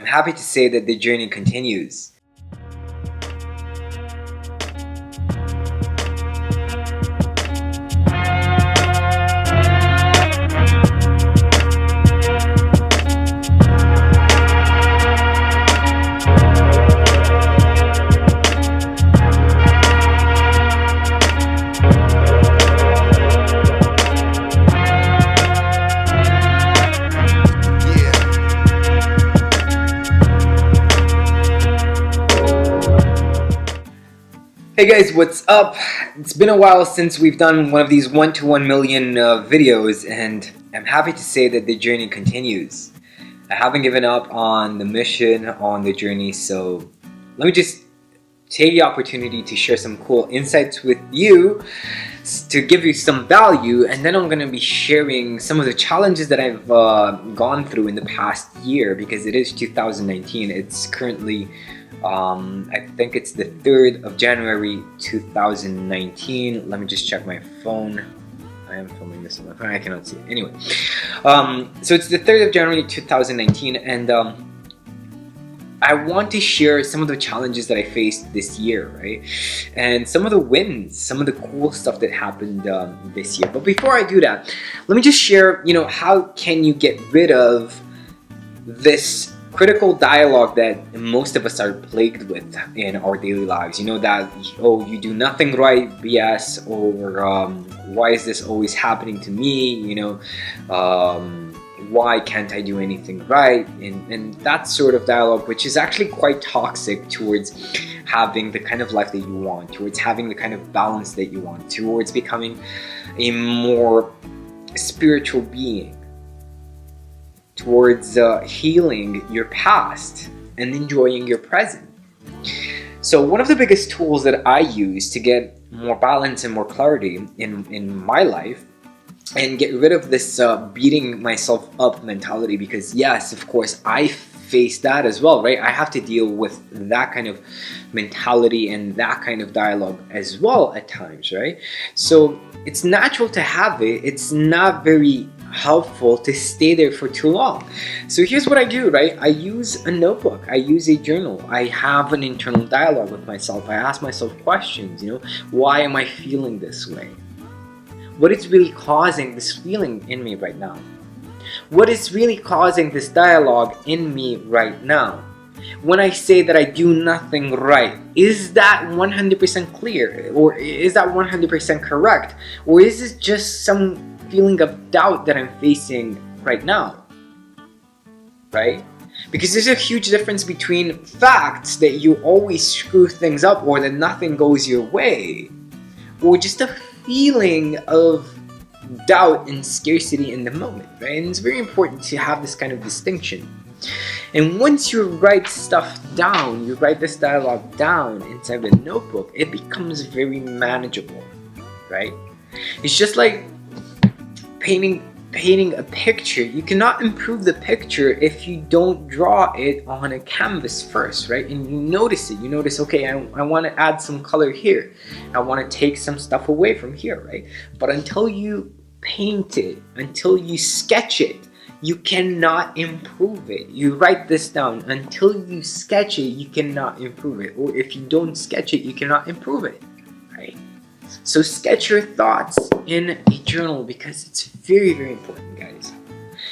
I'm happy to say that the journey continues. Hey guys, what's up? It's been a while since we've done one of these 1 to 1 million videos, and I'm happy to say that the journey continues. I haven't given up on the mission, on the journey, so let me just take the opportunity to share some cool insights with you to give you some value, and then I'm going to be sharing some of the challenges that I've gone through in the past year, because it is 2019. It's currently I think it's the 3rd of January 2019. Let me just check my phone. I am filming this on my phone. I cannot see it. Anyway, so it's the 3rd of January 2019, and I want to share some of the challenges that I faced this year, right? And some of the wins, some of the cool stuff that happened this year. But before I do that, let me just share, how can you get rid of this critical dialogue that most of us are plagued with in our daily lives. That, oh, you do nothing right, BS, or why is this always happening to me? Why can't I do anything right? And that sort of dialogue, which is actually quite toxic towards having the kind of life that you want, towards having the kind of balance that you want, towards becoming a more spiritual being, towards healing your past and enjoying your present. So one of the biggest tools that I use to get more balance and more clarity in my life and get rid of this beating myself up mentality, because yes, of course, I face that as well, right? I have to deal with that kind of mentality and that kind of dialogue as well at times, right? So it's natural to have it. It's not very helpful to stay there for too long. So here's what I do, right? I use a notebook. I use a journal. I have an internal dialogue with myself. I ask myself questions, why am I feeling this way? What is really causing this feeling in me right now? What is really causing this dialogue in me right now? When I say that I do nothing right, is that 100% clear? Or is that 100% correct? Or is it just some feeling of doubt that I'm facing right now? Right? Because there's a huge difference between facts that you always screw things up, or that nothing goes your way, or just a feeling of doubt and scarcity in the moment, right? And it's very important to have this kind of distinction. And once you write stuff down, you write this dialogue down inside the notebook, it becomes very manageable, right? It's just like painting a picture. You cannot improve the picture if you don't draw it on a canvas first, right? And you notice it. You notice, okay, I want to add some color here. I want to take some stuff away from here, right? But until you paint it, until you sketch it, you cannot improve it. You write this down. Until you sketch it, you cannot improve it. Or if you don't sketch it, you cannot improve it, right? So sketch your thoughts in a journal, because it's very, very important, guys.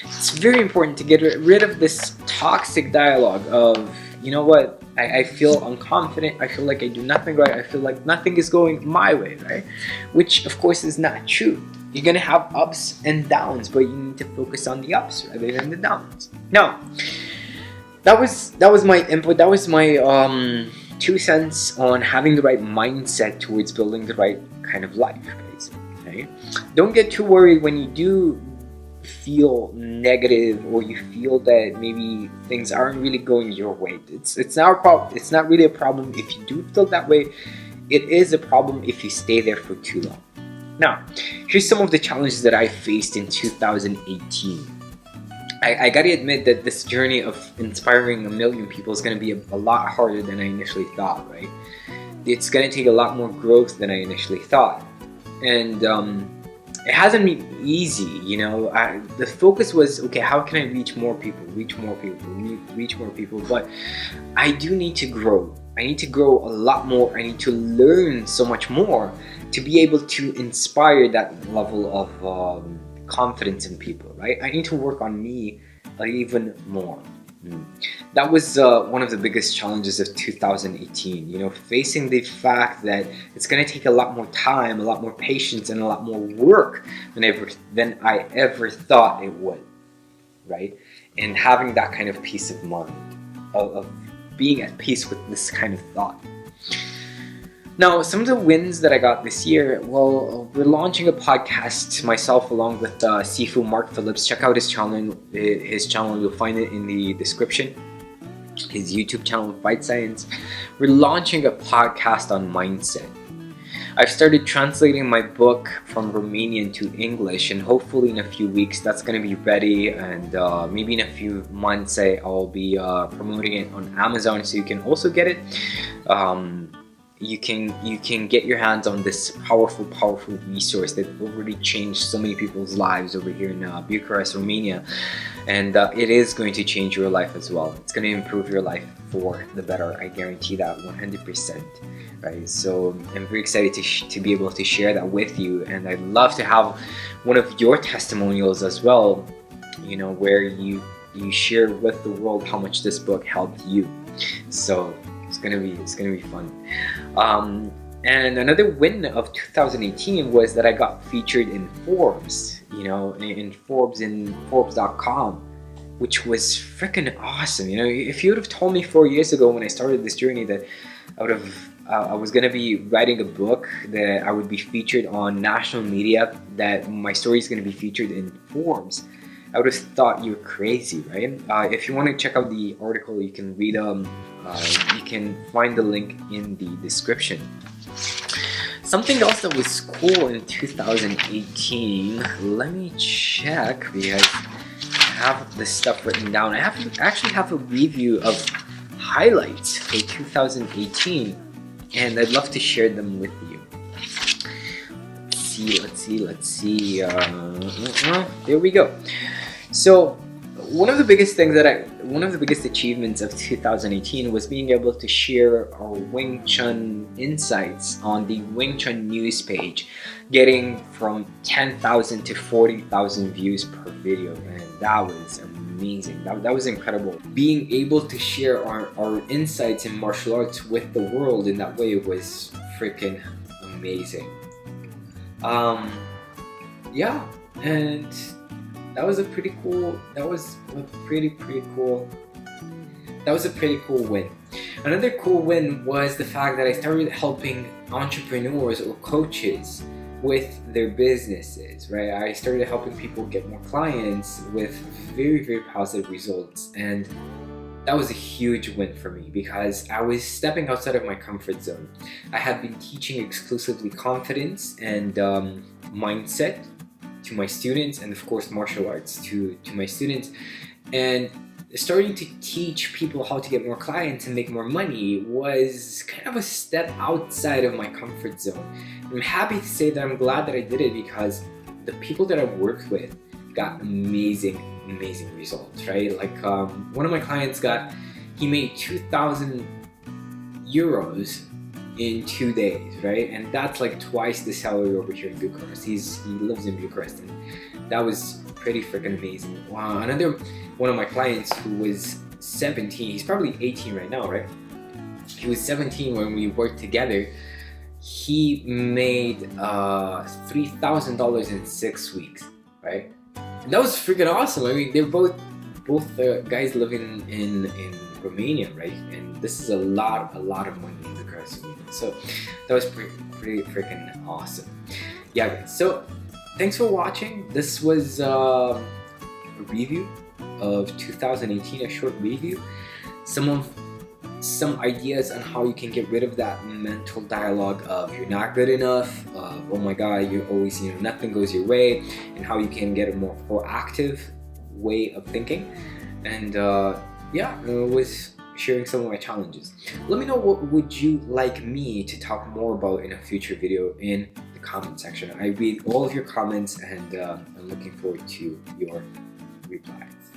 It's very important to get rid of this toxic dialogue of, you know what, I feel unconfident, I feel like I do nothing right, I feel like nothing is going my way, right? Which, of course, is not true. You're going to have ups and downs, but you need to focus on the ups rather than the downs. Now, that was my input. That was my 2 cents on having the right mindset towards building the right kind of life, guys. Okay? Don't get too worried when you do feel negative, or you feel that maybe things aren't really going your way. It's not a problem. It's not really a problem if you do feel that way. It is a problem if you stay there for too long. Now, here's some of the challenges that I faced in 2018. I gotta admit that this journey of inspiring 1 million people is gonna be a lot harder than I initially thought, right? It's gonna take a lot more growth than I initially thought. And it hasn't been easy, you know. The focus was, okay, how can I reach more people, reach more people, but I do need to grow. I need to grow a lot more. I need to learn so much more to be able to inspire that level of confidence in people, right? I need to work on me even more. That was one of the biggest challenges of 2018, you know, facing the fact that it's going to take a lot more time, a lot more patience, and a lot more work than I ever thought it would, right? And having that kind of peace of mind, of being at peace with this kind of thought. Now, some of the wins that I got this year, well, we're launching a podcast, myself along with Sifu, Mark Phillips. Check out his channel. You'll find it in the description. His YouTube channel, Fight Science. We're launching a podcast on mindset. I've started translating my book from Romanian to English, and hopefully in a few weeks that's going to be ready, and maybe in a few months I'll be promoting it on Amazon, so you can also get it. You can get your hands on this powerful resource that already changed so many people's lives over here in Bucharest, Romania, and it is going to change your life as well. It's going to improve your life for the better. I guarantee that 100%. Right? So I'm very excited to be able to share that with you, and I'd love to have one of your testimonials as well. You know, where you share with the world how much this book helped you. So it's gonna be fun. And another win of 2018 was that I got featured in Forbes, you know, in Forbes, in Forbes.com, which was freaking awesome. You know, if you would have told me 4 years ago when I started this journey that I was gonna be writing a book, that I would be featured on national media, that my story is gonna be featured in Forbes, I would have thought you were crazy, right? If you want to check out the article, you can read you can find the link in the description. Something else that was cool in 2018, let me check, because I have this stuff written down. I actually have a review of highlights for 2018, and I'd love to share them with you. Let's see. There we go. So one of the biggest achievements of 2018 was being able to share our Wing Chun insights on the Wing Chun news page, getting from 10,000 to 40,000 views per video, and that was amazing. That was incredible. Being able to share our insights in martial arts with the world in that way was freaking amazing. Yeah, and that was a pretty cool win. Another cool win was the fact that I started helping entrepreneurs or coaches with their businesses, right? I started helping people get more clients with very, very positive results, and that was a huge win for me because I was stepping outside of my comfort zone. I had been teaching exclusively confidence and mindset to my students, and of course martial arts to my students, and starting to teach people how to get more clients and make more money was kind of a step outside of my comfort zone. I'm happy to say that I'm glad that I did it, because the people that I've worked with got amazing results, right? Like one of my clients he made 2,000 euros in 2 days, right? And that's like twice the salary over here in Bucharest. He lives in Bucharest, and that was pretty freaking amazing. Wow. Another one of my clients who was 17, he's probably 18 right now, right? He was 17 when we worked together. He made $3,000 in 6 weeks, right? And that was freaking awesome. I mean, they're both guys living in Romania, right? And this is a lot of money in Bucharest, Romania. So that was pretty freaking awesome. Yeah, guys. So thanks for watching. This was a review of 2018, a short review. Some ideas on how you can get rid of that mental dialogue of you're not good enough, oh my god, you're always, nothing goes your way, and how you can get a more proactive way of thinking. And yeah, it was sharing some of my challenges. Let me know what would you like me to talk more about in a future video in the the comment section. I read all of your comments, and I'm looking forward to your replies.